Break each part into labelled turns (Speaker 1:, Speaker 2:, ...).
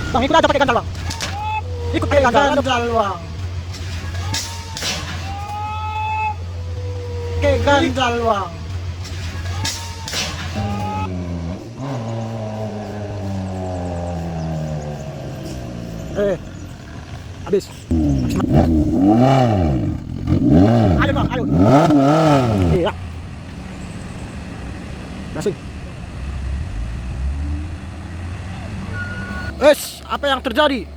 Speaker 1: Bang, ikut aja pakai gandal, Bang. Ikut pakai gandal, Bang. Pakai gandal, Bang. Habis. Ayo, Bang, ayo. Iya. Gasing. Apa yang terjadi?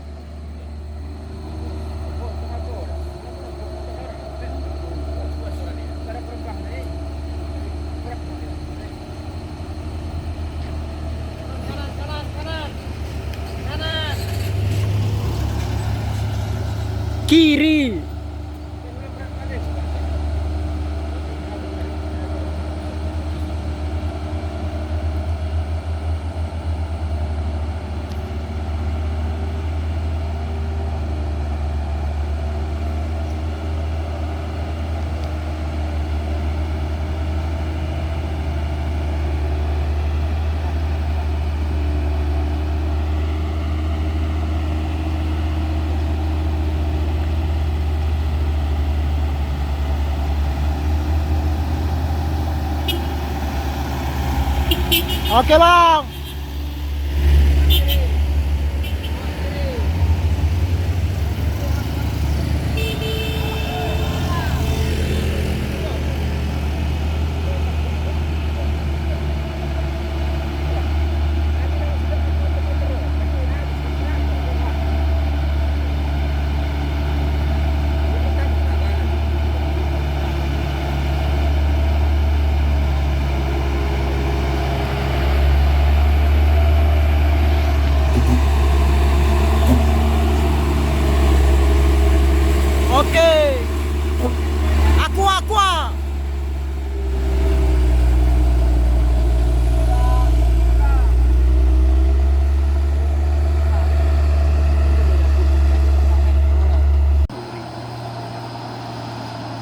Speaker 1: Kiri. Oke, Bang. Oke. Aqua.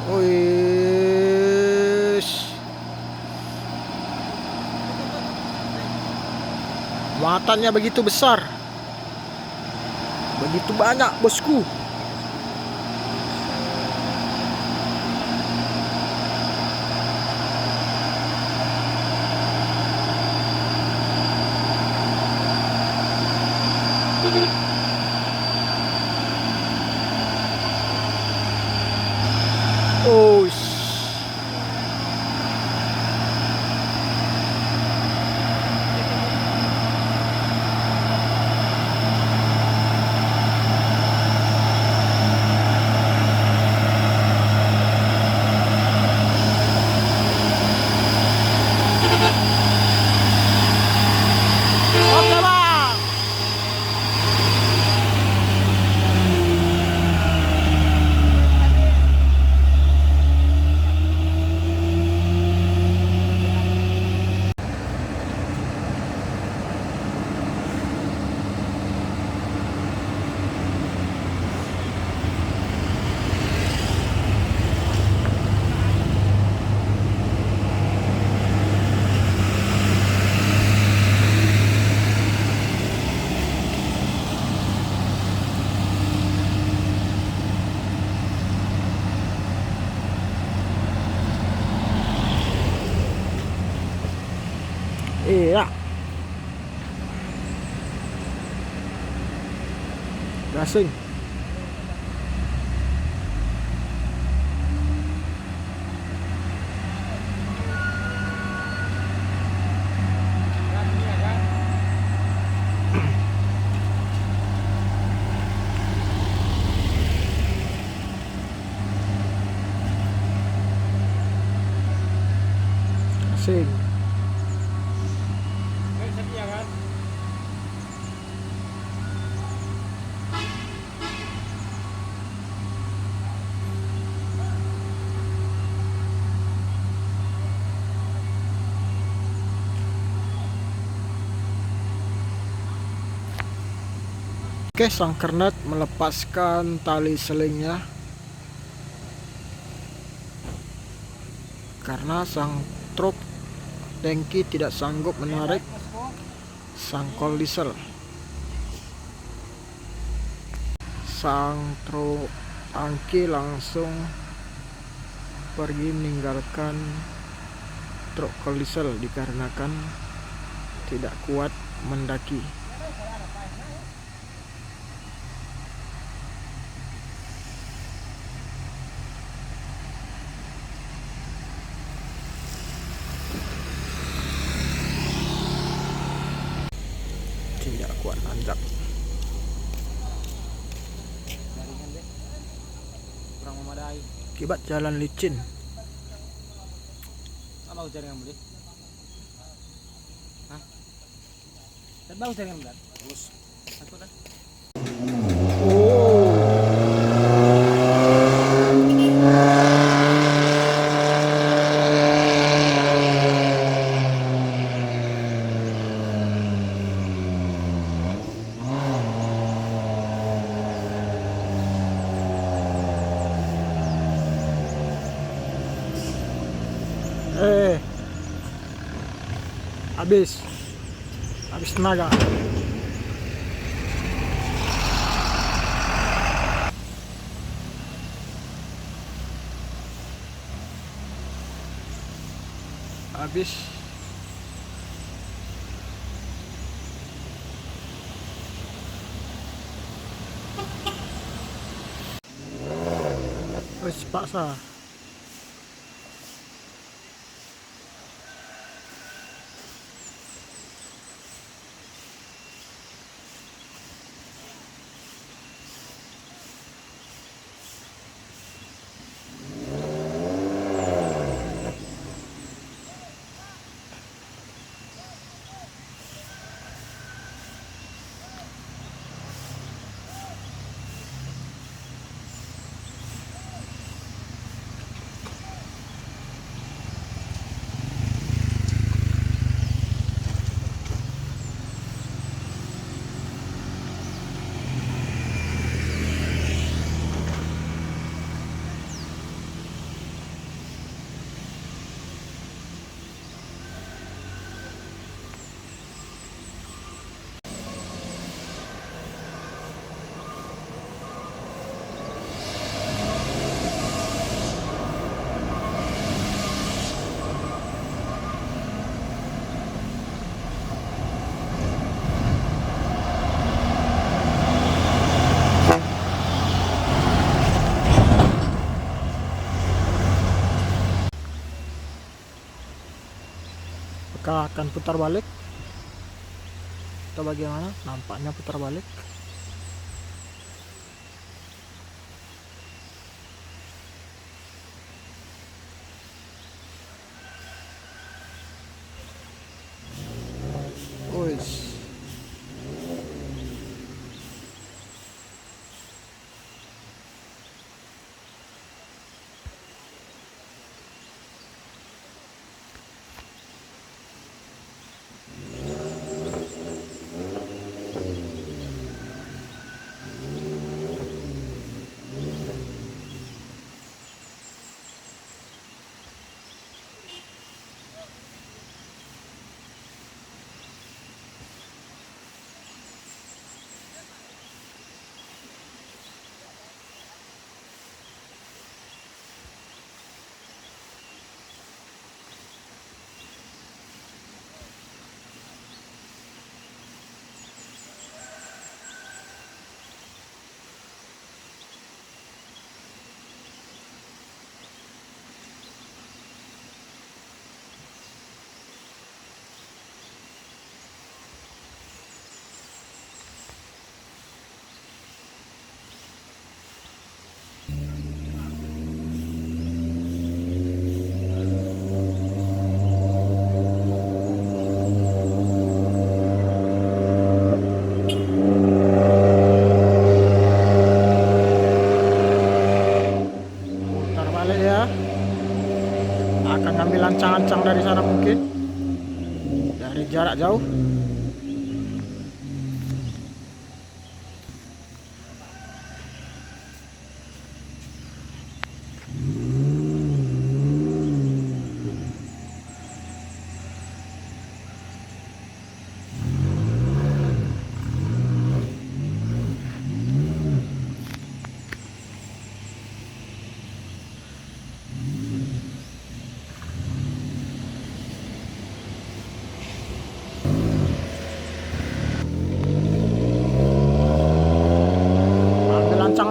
Speaker 1: Wis. Muatannya begitu besar. Begitu banyak, bosku. Oh, oke, Bang. Iya. Gasing. Gasing. Oke, sang kernet melepaskan tali selingnya karena sang truk tangki tidak sanggup menarik Sangkol diesel, sang truk tangki langsung pergi meninggalkan truk diesel dikarenakan tidak kuat mendaki. Tidak kuat nanjak.
Speaker 2: Kurang memadai.
Speaker 1: Akibat jalan licin.
Speaker 2: Nggak bagus jaringan beli. Hah? Dan bagus jaringan benar. Bagus. Aku dah.
Speaker 1: Habis tenaga. Habis. Wes paksa. Apakah akan putar balik atau bagaimana? Nampaknya putar balik. Wis. Akan ngambil ancang-ancang dari sana mungkin dari jarak jauh.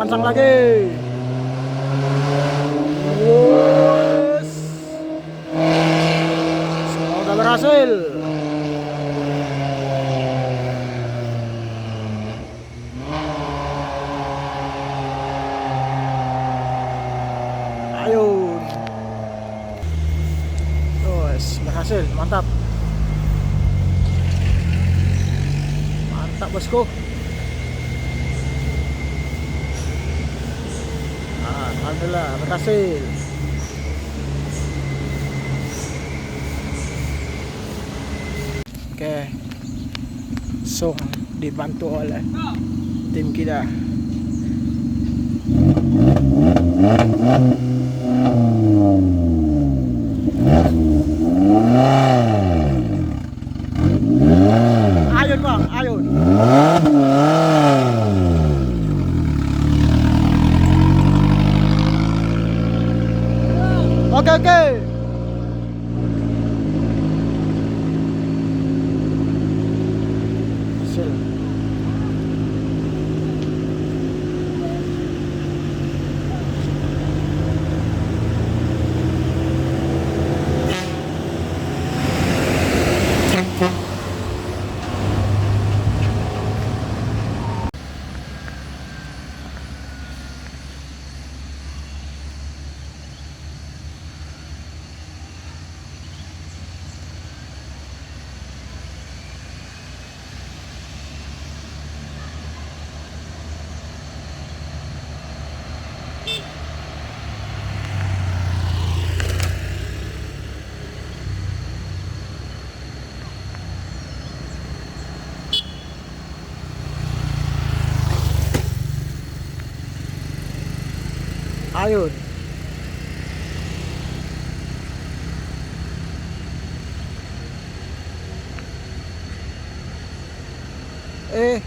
Speaker 1: kencang lagi. Wes. Semoga berhasil. Ayo. Wes, berhasil, mantap. Mantap bosku. Alhamdulillah berhasil. Oke, Song dibantu oleh tim kita. Ayun bang, ayun. Oke oke. Hasil. Ayun. Eh.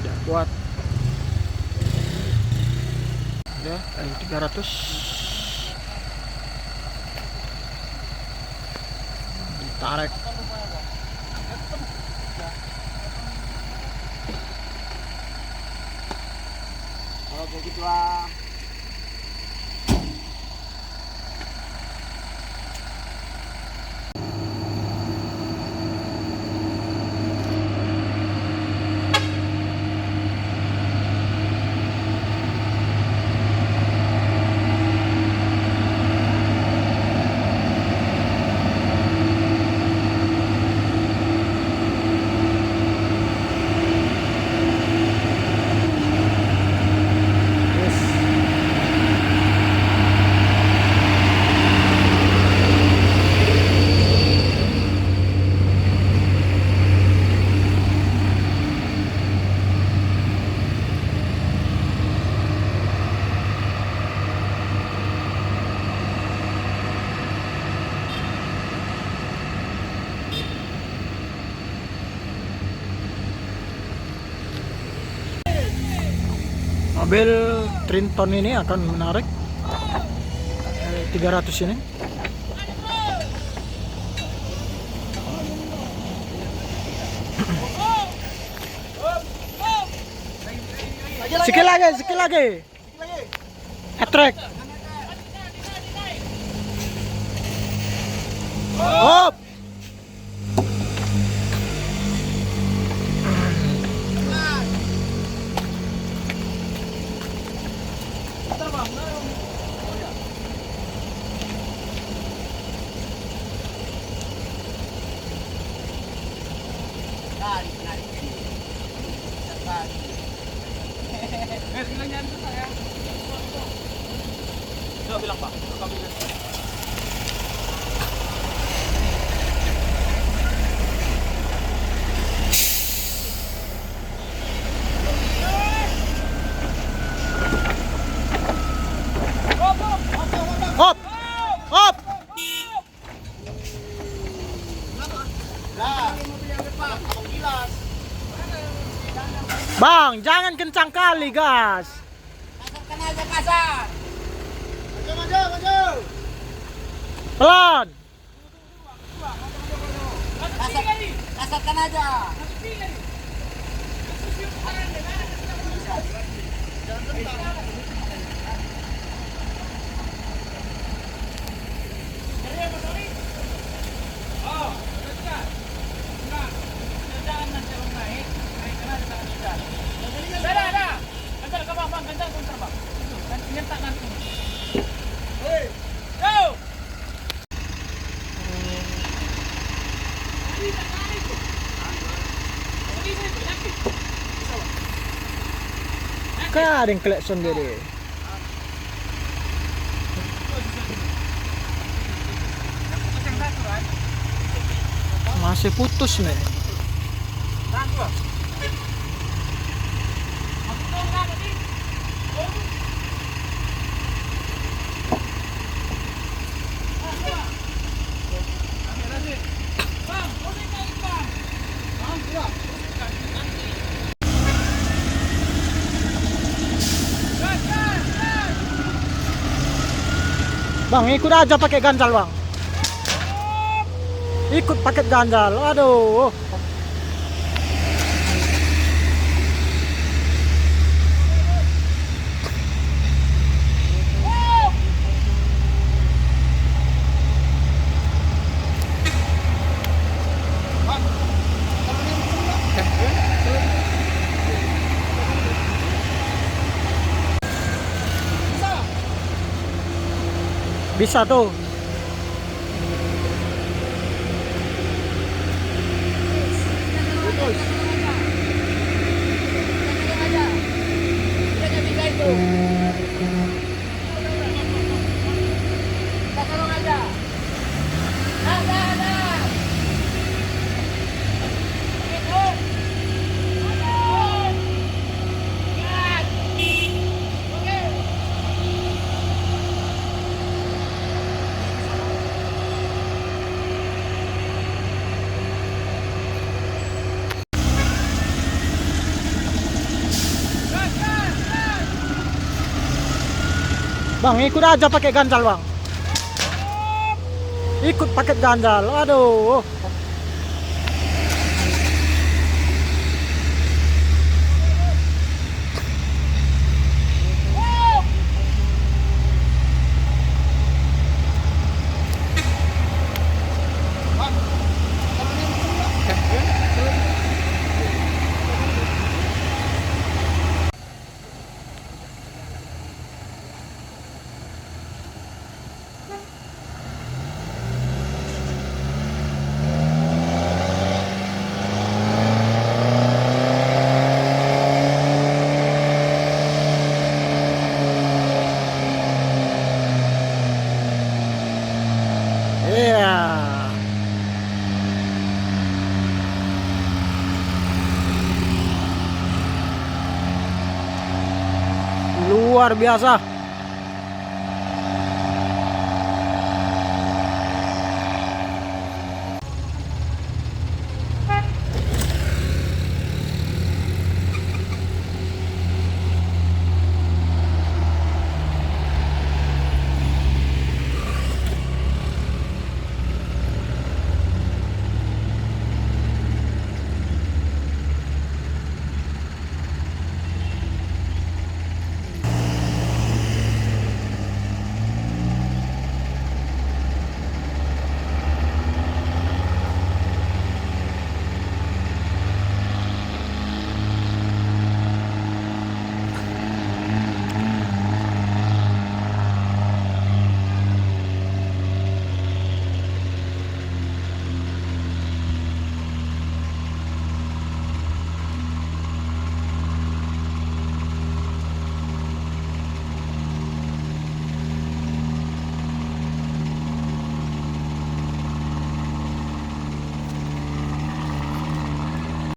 Speaker 1: Udah kuat. Ya, 300. Ditarik.
Speaker 2: Kalau begitu lah.
Speaker 1: Mobil Trinton ini akan menarik 300 ini. Sikit lagi. Hat-trick. Hop.
Speaker 2: Bilang Pak,
Speaker 1: Hop. Hop.
Speaker 2: lah, mobil yang depan, kalau gilas.
Speaker 1: Bang, jangan kencang kali, gas.
Speaker 2: Kasarkan aja kasar. Maju.
Speaker 1: Pelan.
Speaker 2: Kasarkan aja.
Speaker 1: Kan ada yang klakson diri. Masih putus nih. Bang, ikut aja pakai ganjal, Bang. Ikut pakai ganjal. Aduh. Bisa tuh. Bang, ikut aja pakai ganjal, Bang. Ikut pakai ganjal. Aduh. Iya. Luar biasa.